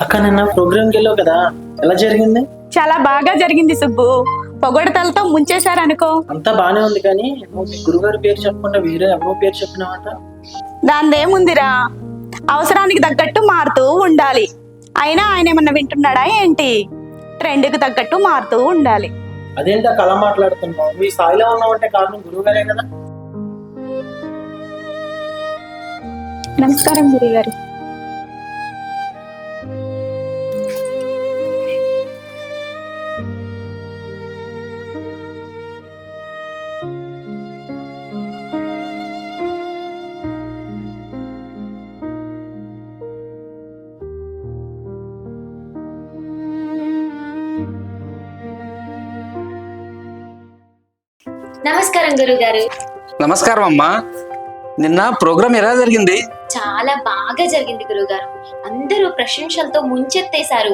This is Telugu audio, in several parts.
అక్క నిన్న ప్రోగ్రామ్కి వెళ్ళావు కదా, ఎలా జరిగింది? చాలా బాగా జరిగింది సుబ్బు. పొగడతలతో ముంచేశారనుకో. అంతా బానే ఉంది, కానీ నువ్వు మీ గురుగారి పేరు చెప్పకుండా వేరే ఎవరో పేరు చెప్పినావట. దాందేముందిరా, అవసరానికి తగ్గట్టు మారుతూ ఉండాలి. అయినా ఆయన ఏమన్నా వింటున్నాడా ఏంటి? ట్రెండ్కి తగ్గట్టు మారుతూ ఉండాలి. అదేంటి అక్క అలా మాట్లాడుతున్నావు? మీ స్థాయిలో ఉన్నావంటే కారణం గురువుగారే కదా. నమస్కారం గురుగారు. నమస్కారం గురుగారు. నమస్కారం అమ్మా. నిన్న ప్రోగ్రాం ఎలా జరిగింది? చాలా బాగా జరిగింది గురుగారు. అందరూ ప్రశంసలతో ముంచెత్తేశారు.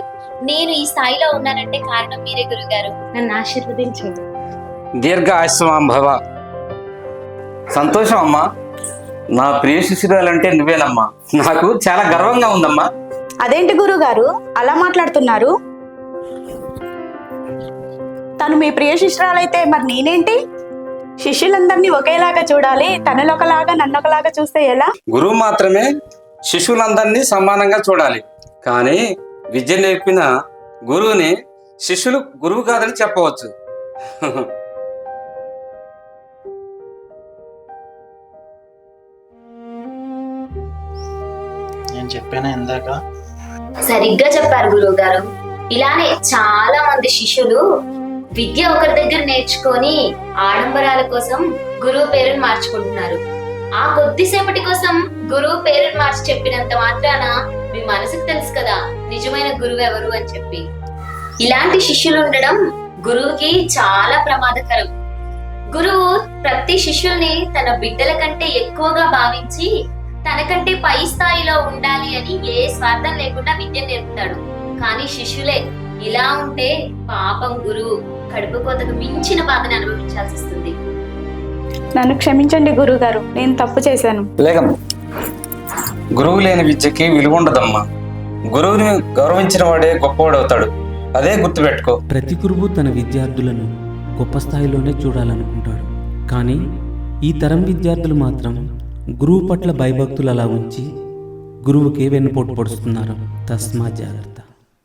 నేను ఈ స్థాయిలో ఉన్నానంటే కారణం మీరే గురుగారు. నన్ను ఆశీర్వదించండి. దీర్ఘ ఆయుష్మాన్ భవ. సంతోషం అమ్మా. నా ప్రియ శిష్యురాలంటే నువ్వేనమ్మా. నాకు చాలా గర్వంగా ఉందమ్మా. అదేంటి గురుగారు అలా మాట్లాడుతున్నారు? తను మీ ప్రియ శిష్యురాలైతే మరి నేనేంటి? శిష్యులందరినీ ఒకేలాగా చూడాలి. తనలో ఒకలాగా నన్ను ఒకలాగా చూస్తే ఎలా? గురువు మాత్రమే శిష్యులందరినీ సమానంగా చూడాలి. కానీ విద్య నేర్పిన గురువుని శిష్యులు గురువు కాదని చెప్పవచ్చు. నేను చెప్పానా ఇందాక? సరిగ్గా చెప్పారు గురువు గారు. ఇలానే చాలా మంది శిష్యులు విద్య ఒకరి దగ్గర నేర్చుకొని ఆడంబరాల కోసం గురువు పేరుని మార్చుకుంటున్నారు. ఆ కొద్దిసేపటి కోసం గురువు పేరుని మార్చి చెప్పినంత మాత్రాన మీ మనసుకు తెలుసు కదా నిజమైన గురువు ఎవరు అని చెప్పి. ఇలాంటి శిష్యులు ఉండడం గురువుకి చాలా ప్రమాదకరం. గురువు ప్రతి శిష్యుల్ని తన బిడ్డల కంటే ఎక్కువగా భావించి తనకంటే పై స్థాయిలో ఉండాలి అని ఏ స్వార్థం లేకుండా విద్య నేర్పుతాడు. కానీ శిష్యులే ఇలా ఉంటే పాపం గురువు కడుపు కోతకు మించిన బాధను అనుభవించాల్సి వస్తుంది. నన్ను క్షమించండి గురుగారు, నేను తప్పు చేశాను. లేకం గురువు లేని విద్యకి విలువ ఉండదమ్మా. గురువుని గౌరవించిన వాడే గొప్పవాడవుతాడు. అదే గుర్తుపెట్టుకో. ప్రతి గురువు తన విద్యార్థులను గొప్ప స్థాయిలోనే చూడాలనుకుంటాడు. కానీ ఈ తరం విద్యార్థులు మాత్రం గురువు పట్ల భయభక్తులు అలా ఉంచి గురువుకే వెన్నుపోటు పొడుస్తున్నారు. తస్మాత్ జాగ్రత్త.